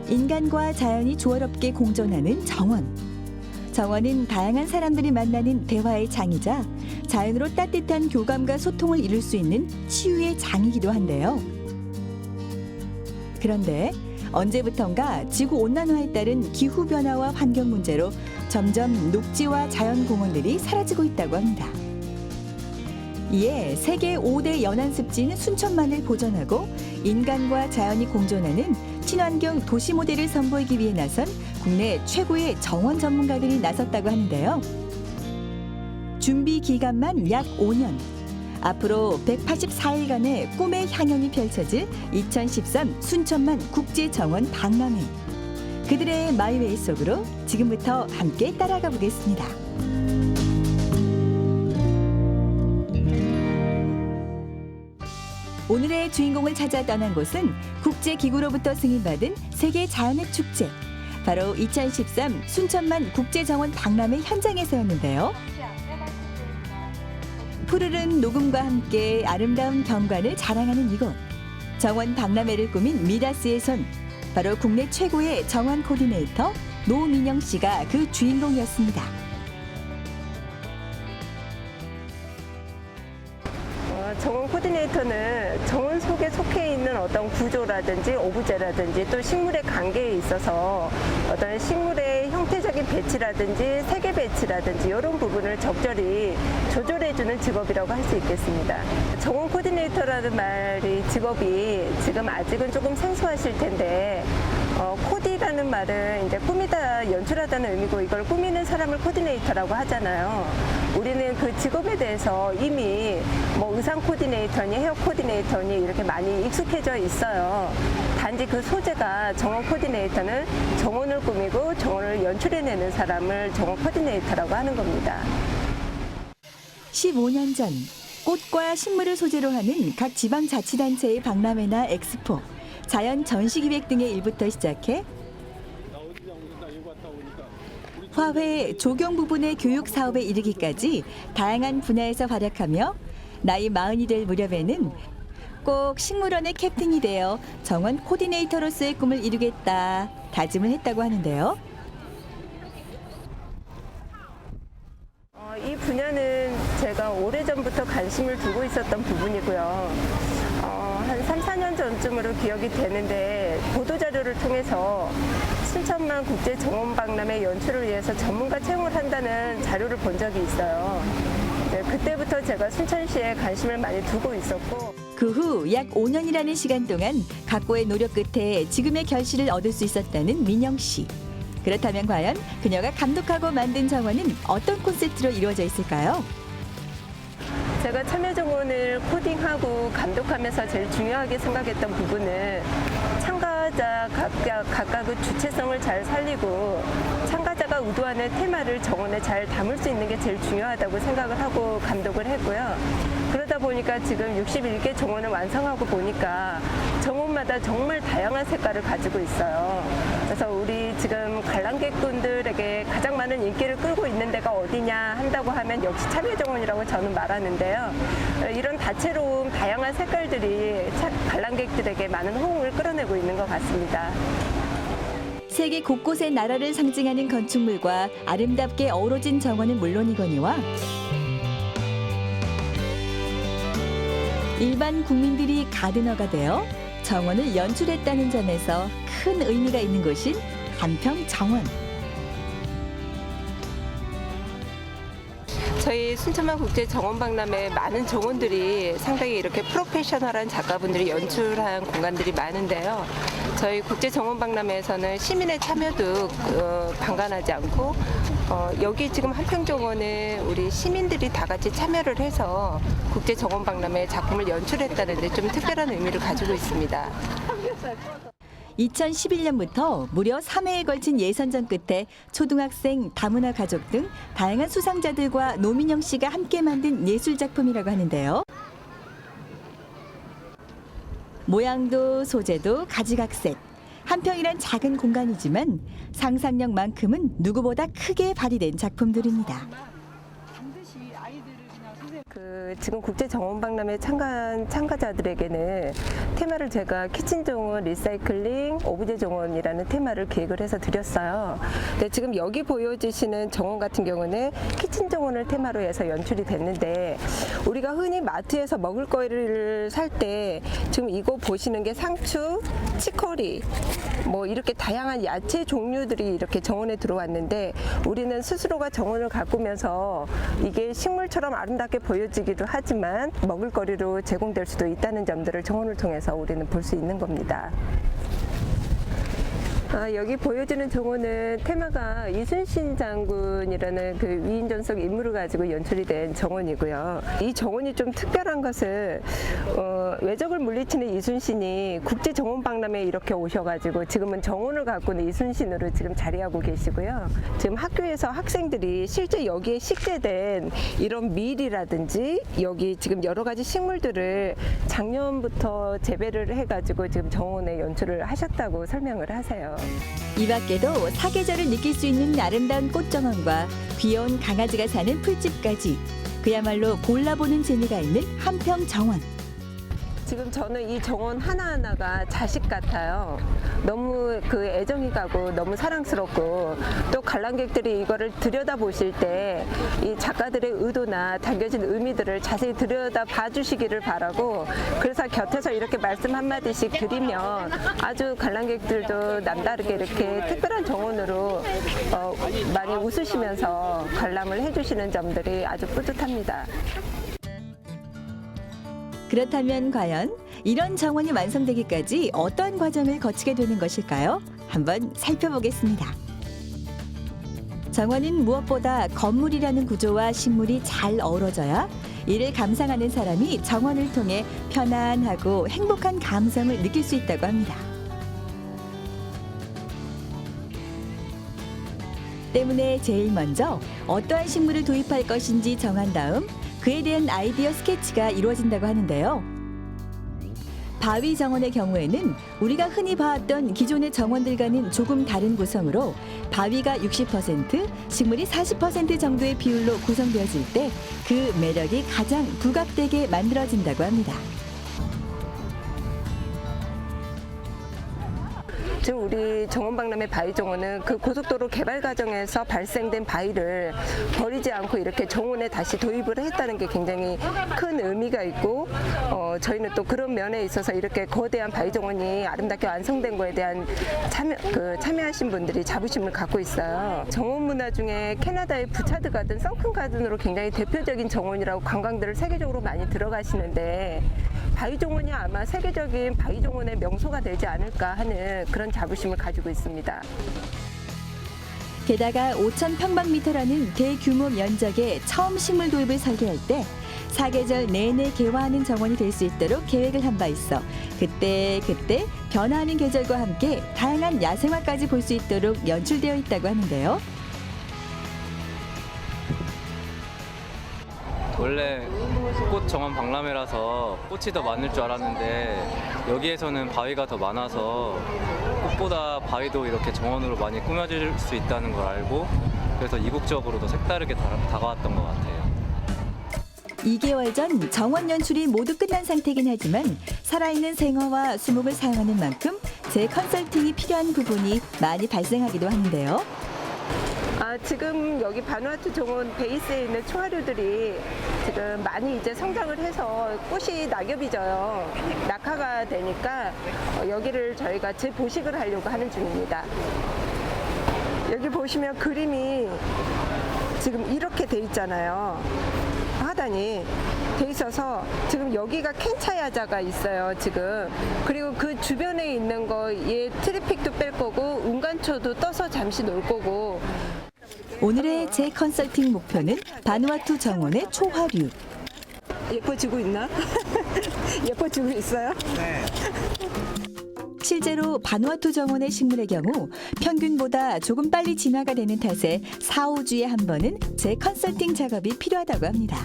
인간과 자연이 조화롭게 공존하는 정원. 정원은 다양한 사람들이 만나는 대화의 장이자 자연으로 따뜻한 교감과 소통을 이룰 수 있는 치유의 장이기도 한데요. 그런데 언제부턴가 지구온난화에 따른 기후변화와 환경 문제로 점점 녹지와 자연공원들이 사라지고 있다고 합니다. 이에 세계 5대 연안습지인 순천만을 보존하고 인간과 자연이 공존하는 친환경 도시 모델을 선보이기 위해 나선 국내 최고의 정원 전문가들이 나섰다고 하는데요. 준비 기간만 약 5년. 앞으로 184일간의 꿈의 향연이 펼쳐질 2013 순천만 국제정원 박람회. 그들의 마이웨이 속으로 지금부터 함께 따라가 보겠습니다. 오늘의 주인공을 찾아 떠난 곳은 국제기구로부터 승인받은 세계 자연의 축제. 바로 2013 순천만 국제정원 박람회 현장에서였는데요. 푸르른 녹음과 함께 아름다운 경관을 자랑하는 이곳. 정원 박람회를 꾸민 미다스의 손. 바로 국내 최고의 정원 코디네이터 노민영 씨가 그 주인공이었습니다. 정원 코디네이터는 정원 속에 속해 있는 어떤 구조라든지 오브제라든지 또 식물의 관계에 있어서 어떤 식물의 형태적인 배치라든지 색의 배치라든지 이런 부분을 적절히 조절해주는 직업이라고 할 수 있겠습니다. 정원 코디네이터라는 말이 직업이 지금 아직은 조금 생소하실 텐데 코디라는 말은 이제 꾸미다, 연출하다는 의미고 이걸 꾸미는 사람을 코디네이터라고 하잖아요. 우리는 그 직업에 대해서 이미 뭐 의상 코디네이터니 헤어 코디네이터니 이렇게 많이 익숙해져 있어요. 단지 그 소재가 정원 코디네이터는 정원을 꾸미고 정원을 연출해내는 사람을 정원 코디네이터라고 하는 겁니다. 15년 전 꽃과 식물을 소재로 하는 각 지방자치단체의 박람회나 엑스포, 자연 전시기획 등의 일부터 시작해 화훼, 조경 부분의 교육 사업에 이르기까지 다양한 분야에서 활약하며 나이 40이 될 무렵에는 꼭 식물원의 캡틴이 되어 정원 코디네이터로서의 꿈을 이루겠다 다짐을 했다고 하는데요. 이 분야는 제가 오래전부터 관심을 두고 있었던 부분이고요. 한 3, 4년 전쯤으로 기억이 되는데 보도자료를 통해서 순천만 국제정원박람회 연출을 위해서 전문가 채용을 한다는 자료를 본 적이 있어요. 네, 그때부터 제가 순천시에 관심을 많이 두고 있었고 그 후 약 5년이라는 시간 동안 각고의 노력 끝에 지금의 결실을 얻을 수 있었다는 민영 씨. 그렇다면 과연 그녀가 감독하고 만든 정원은 어떤 콘셉트로 이루어져 있을까요? 제가 참여정원을 코딩하고 감독하면서 제일 중요하게 생각했던 부분은 참가자 각각의 주체성을 잘 살리고 참가자가 의도하는 테마를 정원에 잘 담을 수 있는 게 제일 중요하다고 생각을 하고 감독을 했고요. 그러다 보니까 지금 61개 정원을 완성하고 보니까 정원마다 정말 다양한 색깔을 가지고 있어요. 그래서 우리 지금 관람객분들에게 가장 많은 인기를 끌고 있는 데가 어디냐 한다고 하면 역시 참여정원이라고 저는 말하는데요. 이런 다채로운 다양한 색깔들이 관람객들에게 많은 호응을 끌어내고 있는 것 같습니다. 세계 곳곳의 나라를 상징하는 건축물과 아름답게 어우러진 정원은 물론이거니와 일반 국민들이 가드너가 되어 정원을 연출했다는 점에서 큰 의미가 있는 곳인 한평정원. 저희 순천만 국제정원박람회 많은 정원들이 상당히 이렇게 프로페셔널한 작가분들이 연출한 공간들이 많은데요. 저희 국제정원박람회에서는 시민의 참여도 방관하지 않고 여기 지금 한평정원에 우리 시민들이 다 같이 참여를 해서 국제정원박람회 작품을 연출했다는 데 좀 특별한 의미를 가지고 있습니다. 2011년부터 무려 3회에 걸친 예선전 끝에 초등학생, 다문화 가족 등 다양한 수상자들과 노민영 씨가 함께 만든 예술작품이라고 하는데요. 모양도 소재도 가지각색. 한평이란 작은 공간이지만 상상력만큼은 누구보다 크게 발휘된 작품들입니다. 지금 국제 정원 박람회 참가자들에게는 테마를 제가 키친 정원, 리사이클링, 오브제 정원이라는 테마를 기획을 해서 드렸어요. 근데 지금 여기 보여주시는 정원 같은 경우는 키친 정원을 테마로 해서 연출이 됐는데, 우리가 흔히 마트에서 먹을 거리를 살 때 지금 이거 보시는 게 상추, 치커리, 뭐 이렇게 다양한 야채 종류들이 이렇게 정원에 들어왔는데, 우리는 스스로가 정원을 가꾸면서 이게 식물처럼 아름답게 보여지기도 하지만 먹을거리로 제공될 수도 있다는 점들을 정원을 통해서 우리는 볼 수 있는 겁니다. 여기 보여지는 정원은 테마가 이순신 장군이라는 그 위인전속 인물을 가지고 연출이 된 정원이고요. 이 정원이 좀 특별한 것은 외적을 물리치는 이순신이 국제 정원 박람회에 이렇게 오셔가지고 지금은 정원을 가꾸는 이순신으로 지금 자리하고 계시고요. 지금 학교에서 학생들이 실제 여기에 식재된 이런 밀이라든지 여기 지금 여러 가지 식물들을 작년부터 재배를 해가지고 지금 정원에 연출을 하셨다고 설명을 하세요. 이 밖에도 사계절을 느낄 수 있는 아름다운 꽃정원과 귀여운 강아지가 사는 풀집까지 그야말로 골라보는 재미가 있는 한평 정원. 지금 저는 이 정원 하나하나가 자식 같아요. 너무 그 애정이 가고 너무 사랑스럽고, 또 관람객들이 이거를 들여다보실 때 이 작가들의 의도나 담겨진 의미들을 자세히 들여다봐 주시기를 바라고, 그래서 곁에서 이렇게 말씀 한마디씩 드리면 아주 관람객들도 남다르게 이렇게 특별한 정원으로 많이 웃으시면서 관람을 해주시는 점들이 아주 뿌듯합니다. 그렇다면 과연 이런 정원이 완성되기까지 어떤 과정을 거치게 되는 것일까요? 한번 살펴보겠습니다. 정원은 무엇보다 건물이라는 구조와 식물이 잘 어우러져야 이를 감상하는 사람이 정원을 통해 편안하고 행복한 감성을 느낄 수 있다고 합니다. 때문에 제일 먼저 어떠한 식물을 도입할 것인지 정한 다음 그에 대한 아이디어 스케치가 이루어진다고 하는데요. 바위 정원의 경우에는 우리가 흔히 봐왔던 기존의 정원들과는 조금 다른 구성으로 바위가 60%, 식물이 40% 정도의 비율로 구성되어질 때 그 매력이 가장 부각되게 만들어진다고 합니다. 지금 우리 정원박람회 바위 정원은 그 고속도로 개발 과정에서 발생된 바위를 버리지 않고 이렇게 정원에 다시 도입을 했다는 게 굉장히 큰 의미가 있고, 저희는 또 그런 면에 있어서 이렇게 거대한 바위 정원이 아름답게 완성된 거에 대한 참여하신 분들이 자부심을 갖고 있어요. 정원 문화 중에 캐나다의 부차드 가든, 썬큰 가든으로 굉장히 대표적인 정원이라고 관광들을 세계적으로 많이 들어가시는데, 바위 정원이 아마 세계적인 바위 정원의 명소가 되지 않을까 하는 그런 자부심을 가지고 있습니다. 게다가 5,000평방미터라는 대규모 면적의 처음 식물 도입을 설계할 때 사계절 내내 개화하는 정원이 될 수 있도록 계획을 한 바 있어 그때 변화하는 계절과 함께 다양한 야생화까지 볼 수 있도록 연출되어 있다고 하는데요. 원래 꽃 정원 박람회라서 꽃이 더 많을 줄 알았는데 여기에서는 바위가 더 많아서 꽃보다 바위도 이렇게 정원으로 많이 꾸며질 수 있다는 걸 알고, 그래서 이국적으로 더 색다르게 다가왔던 것 같아요. 2개월 전 정원 연출이 모두 끝난 상태긴 하지만 살아있는 생화와 수목을 사용하는 만큼 재컨설팅이 필요한 부분이 많이 발생하기도 하는데요. 지금 여기 바누아투 정원 베이스에 있는 초하류들이 지금 많이 이제 성장을 해서 꽃이 낙엽이 져요. 낙하가 되니까 여기를 저희가 재보식을 하려고 하는 중입니다. 여기 보시면 그림이 지금 이렇게 돼 있잖아요. 하단이 돼 있어서 지금 여기가 켄차야자가 있어요 지금. 그리고 그 주변에 있는 거 얘 트래픽도 뺄 거고 운간초도 떠서 잠시 놓을 거고. 오늘의 재컨설팅 목표는 바누아투 정원의 초화류. 예뻐지고 있나? 예뻐지고 있어요? 네. 실제로 바누아투 정원의 식물의 경우 평균보다 조금 빨리 진화가 되는 탓에 4, 5주에 한 번은 재컨설팅 작업이 필요하다고 합니다.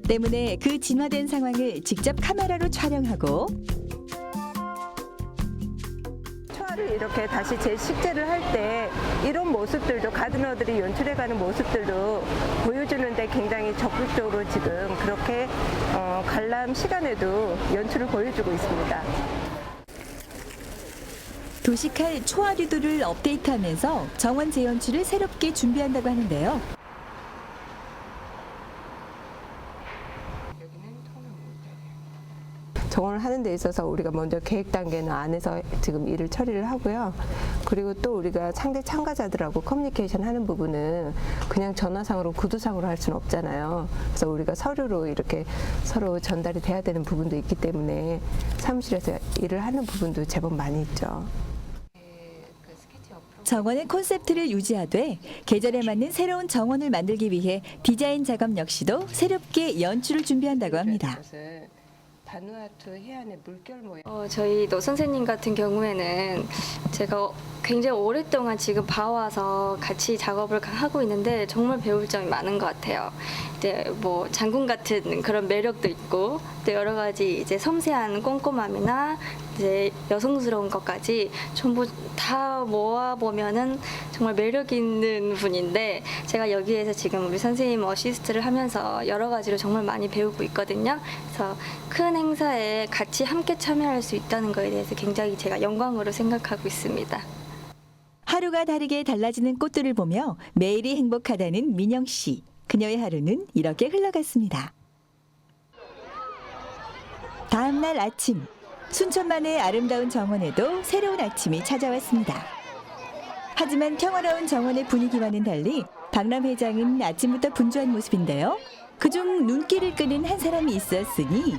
때문에 그 진화된 상황을 직접 카메라로 촬영하고 초화를 이렇게 다시 재식재를 할 때 이런 모습들도 가드너들이 연출해가는 모습들도 보여주는데 굉장히 적극적으로 지금 그렇게 관람 시간에도 연출을 보여주고 있습니다. 도식할 초화류도를 업데이트하면서 정원 재연출을 새롭게 준비한다고 하는데요. 정원을 하는 데 있어서 우리가 먼저 계획 단계는 안에서 지금 일을 처리를 하고요. 그리고 또 우리가 상대 참가자들하고 커뮤니케이션 하는 부분은 그냥 전화상으로 구두상으로 할 수는 없잖아요. 그래서 우리가 서류로 이렇게 서로 전달이 돼야 되는 부분도 있기 때문에 사무실에서 일을 하는 부분도 제법 많이 있죠. 정원의 콘셉트를 유지하되 계절에 맞는 새로운 정원을 만들기 위해 디자인 작업 역시도 새롭게 연출을 준비한다고 합니다. 바누아투 해안의 물결 모양. 저희 노 선생님 같은 경우에는 제가 굉장히 오랫동안 지금 봐와서 같이 작업을 하고 있는데 정말 배울 점이 많은 것 같아요. 이제 뭐 장군 같은 그런 매력도 있고 또 여러 가지 이제 섬세한 꼼꼼함이나 이제 여성스러운 것까지 전부 다 모아 보면은 정말 매력 있는 분인데 제가 여기에서 지금 우리 선생님 어시스트를 하면서 여러 가지로 정말 많이 배우고 있거든요. 그래서 큰 행사에 같이 함께 참여할 수 있다는 거에 대해서 굉장히 제가 영광으로 생각하고 있습니다. 하루가 다르게 달라지는 꽃들을 보며 매일이 행복하다는 민영 씨. 그녀의 하루는 이렇게 흘러갔습니다. 다음 날 아침, 순천만의 아름다운 정원에도 새로운 아침이 찾아왔습니다. 하지만 평화로운 정원의 분위기와는 달리 박람 회장은 아침부터 분주한 모습인데요. 그중 눈길을 끄는 한 사람이 있었으니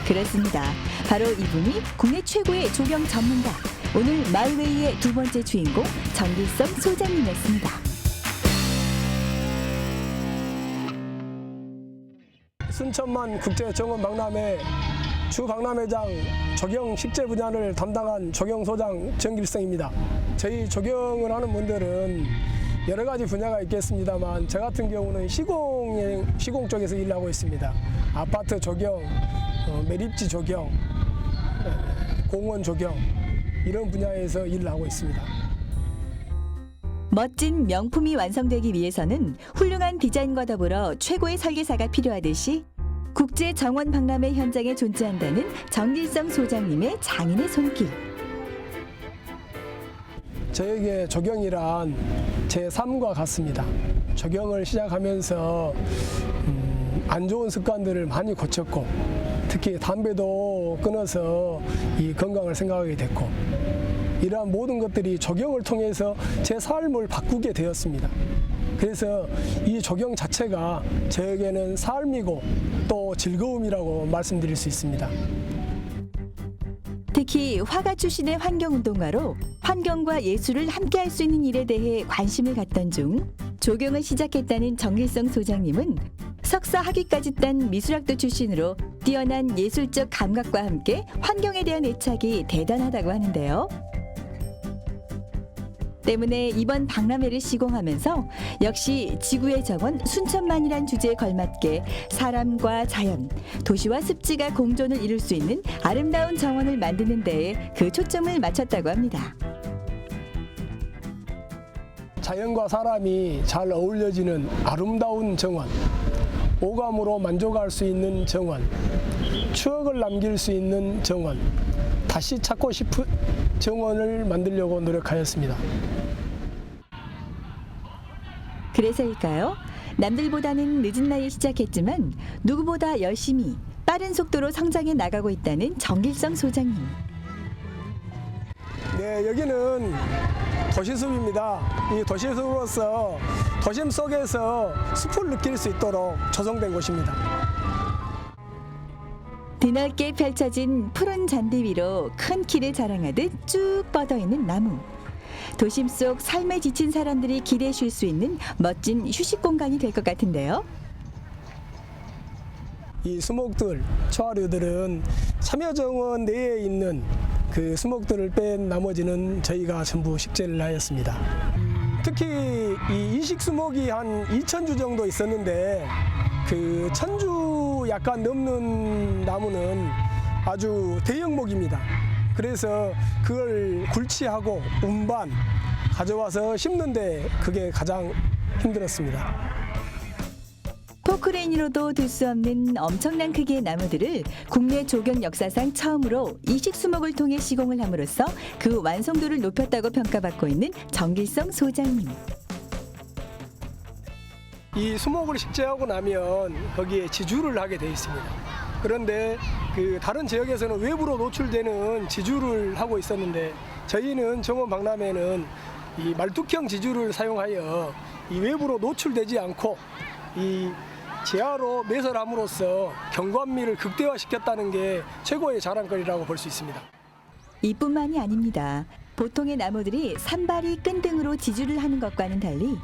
그렇습니다. 바로 이분이 국내 최고의 조경 전문가, 오늘 마이웨이의 두 번째 주인공 정길성 소장님이었습니다. 순천만 국제정원 박람회 주 박람회장 조경 식재 분야를 담당한 조경소장 정길성입니다. 저희 조경을 하는 분들은 여러 가지 분야가 있겠습니다만 저 같은 경우는 시공 쪽에서 일을 하고 있습니다. 아파트 조경, 매립지 조경, 공원 조경 이런 분야에서 일을 하고 있습니다. 멋진 명품이 완성되기 위해서는 훌륭한 디자인과 더불어 최고의 설계사가 필요하듯이 국제 정원 박람회 현장에 존재한다는 정길성 소장님의 장인의 손길. 저에게 조경이란 제 삶과 같습니다. 조경을 시작하면서 안 좋은 습관들을 많이 고쳤고 특히 담배도 끊어서 이 건강을 생각하게 됐고 이러한 모든 것들이 조경을 통해서 제 삶을 바꾸게 되었습니다. 그래서 이 조경 자체가 저에게는 삶이고 또 즐거움이라고 말씀드릴 수 있습니다. 특히 화가 출신의 환경운동가로 환경과 예술을 함께할 수 있는 일에 대해 관심을 갖던 중 조경을 시작했다는 정길성 소장님은 석사 학위까지 딴 미술학도 출신으로 뛰어난 예술적 감각과 함께 환경에 대한 애착이 대단하다고 하는데요. 때문에 이번 박람회를 시공하면서 역시 지구의 정원 순천만이란 주제에 걸맞게 사람과 자연, 도시와 습지가 공존을 이룰 수 있는 아름다운 정원을 만드는 데에 그 초점을 맞췄다고 합니다. 자연과 사람이 잘 어울려지는 아름다운 정원, 오감으로 만족할 수 있는 정원, 추억을 남길 수 있는 정원, 다시 찾고 싶은 정원을 만들려고 노력하였습니다. 그래서일까요? 남들보다는 늦은 나이에 시작했지만 누구보다 열심히 빠른 속도로 성장해 나가고 있다는 정길성 소장님. 네, 여기는 도시숲입니다. 이 도시숲으로서 도심 속에서 숲을 느낄 수 있도록 조성된 곳입니다. 드넓게 펼쳐진 푸른 잔디 위로 큰 키를 자랑하듯 쭉 뻗어있는 나무. 도심 속 삶에 지친 사람들이 길에 쉴 수 있는 멋진 휴식 공간이 될 것 같은데요. 이 수목들, 초하류들은 참여정원 내에 있는 그 수목들을 뺀 나머지는 저희가 전부 식재를 하였습니다. 특히 이 이식 수목이 한 2,000주 정도 있었는데 그 1,000주 약간 넘는 나무는 아주 대형목입니다. 그래서 그걸 굴치하고 운반 가져와서 심는데 그게 가장 힘들었습니다. 포크레인으로도 들 수 없는 엄청난 크기의 나무들을 국내 조경 역사상 처음으로 이식 수목을 통해 시공을 함으로써 그 완성도를 높였다고 평가받고 있는 정길성 소장님. 이 수목을 식재하고 나면 거기에 지주를 하게 돼 있습니다. 그런데 그 다른 지역에서는 외부로 노출되는 지주를 하고 있었는데 저희는 정원 박람회는 이 말뚝형 지주를 사용하여 이 외부로 노출되지 않고 이 지하로 매설함으로써 경관미를 극대화시켰다는 게 최고의 자랑거리라고 볼 수 있습니다. 이뿐만이 아닙니다. 보통의 나무들이 산발이 끈등으로 지주를 하는 것과는 달리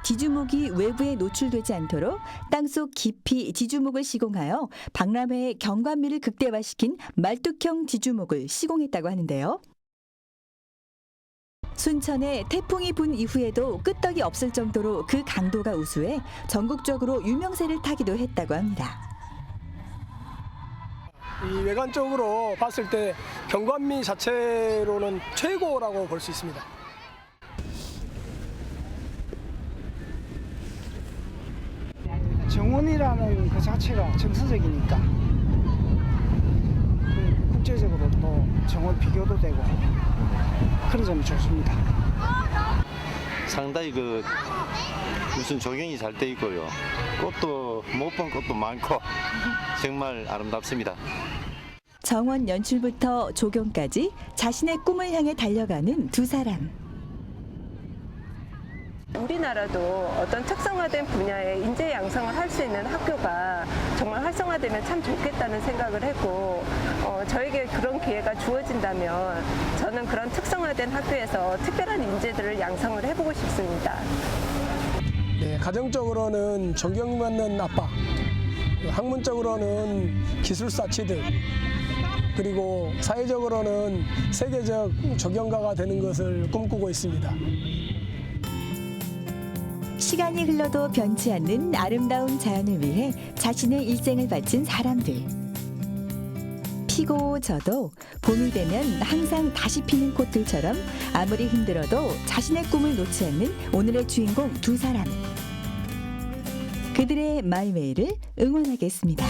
지주목이 외부에 노출되지 않도록 땅속 깊이 지주목을 시공하여 박람회의 경관미를 극대화시킨 말뚝형 지주목을 시공했다고 하는데요. 순천에 태풍이 분 이후에도 끄떡이 없을 정도로 그 강도가 우수해 전국적으로 유명세를 타기도 했다고 합니다. 이 외관적으로 봤을 때 경관미 자체로는 최고라고 볼 수 있습니다. 정원이라는 그 자체가 정서적이니까 국제적으로 또 정원 비교도 되고 그런 점이 좋습니다. 상당히 무슨 조경이 잘 돼 있고요. 꽃도 못 본 꽃도 많고 정말 아름답습니다. 정원 연출부터 조경까지 자신의 꿈을 향해 달려가는 두 사람. 우리나라도 어떤 특성화된 분야에 인재 양성을 할 수 있는 학교가 정말 활성화되면 참 좋겠다는 생각을 했고 저에게 그런 기회가 주어진다면 저는 그런 특성화된 학교에서 특별한 인재들을 양성을 해보고 싶습니다. 네, 가정적으로는 존경받는 아빠, 학문적으로는 기술사 취득, 그리고 사회적으로는 세계적 조경가가 되는 것을 꿈꾸고 있습니다. 시간이 흘러도 변치 않는 아름다운 자연을 위해 자신의 일생을 바친 사람들. 피고 져도 봄이 되면 항상 다시 피는 꽃들처럼 아무리 힘들어도 자신의 꿈을 놓지 않는 오늘의 주인공 두 사람. 그들의 마이웨이를 응원하겠습니다.